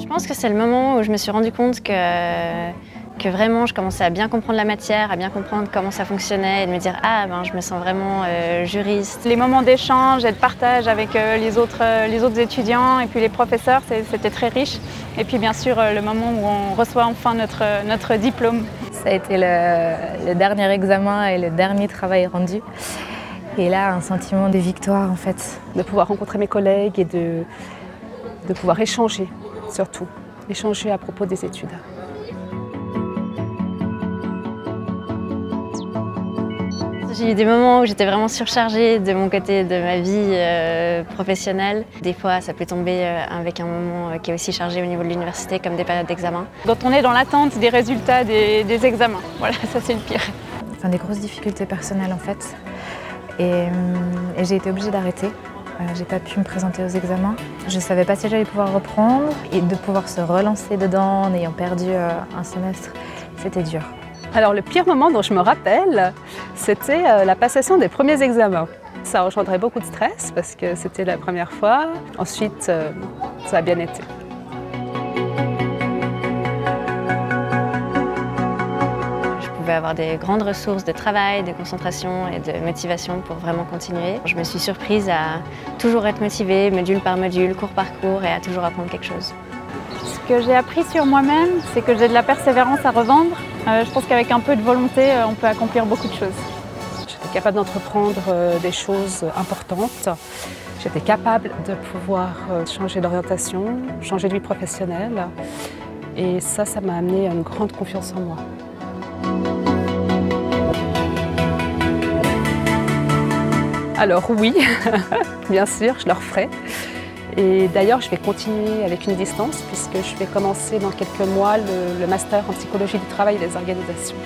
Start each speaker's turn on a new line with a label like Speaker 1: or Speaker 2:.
Speaker 1: Je pense que c'est le moment où je me suis rendu compte que vraiment je commençais à bien comprendre la matière, à bien comprendre comment ça fonctionnait et de me dire « Ah, ben, je me sens vraiment juriste ».
Speaker 2: Les moments d'échange et de partage avec les autres étudiants et puis les professeurs, c'était très riche. Et puis bien sûr le moment où on reçoit enfin notre diplôme.
Speaker 3: Ça a été le dernier examen et le dernier travail rendu. Et là, un sentiment de victoire en fait.
Speaker 4: De pouvoir rencontrer mes collègues et de pouvoir échanger surtout, échanger à propos des études.
Speaker 1: J'ai eu des moments où j'étais vraiment surchargée de mon côté de ma vie professionnelle. Des fois, ça peut tomber avec un moment qui est aussi chargé au niveau de l'université, comme des périodes d'examen.
Speaker 2: Quand on est dans l'attente des résultats des examens, voilà, ça c'est le pire.
Speaker 3: Enfin, des grosses difficultés personnelles en fait. Et j'ai été obligée d'arrêter. J'ai pas pu me présenter aux examens. Je savais pas si j'allais pouvoir reprendre et de pouvoir se relancer dedans en ayant perdu un semestre, c'était dur.
Speaker 4: Alors le pire moment dont je me rappelle, c'était la passation des premiers examens. Ça engendrait beaucoup de stress parce que c'était la première fois. Ensuite, ça a bien été.
Speaker 1: Je pouvais avoir des grandes ressources de travail, de concentration et de motivation pour vraiment continuer. Je me suis surprise à toujours être motivée, module par module, cours par cours, et à toujours apprendre quelque chose.
Speaker 2: Ce que j'ai appris sur moi-même, c'est que j'ai de la persévérance à revendre. Je pense qu'avec un peu de volonté, on peut accomplir beaucoup de choses.
Speaker 4: J'étais capable d'entreprendre des choses importantes. J'étais capable de pouvoir changer d'orientation, changer de vie professionnelle. Et ça m'a amené à une grande confiance en moi. Alors oui, bien sûr, je le referai. Et d'ailleurs, je vais continuer avec une distance puisque je vais commencer dans quelques mois le master en psychologie du travail et des organisations.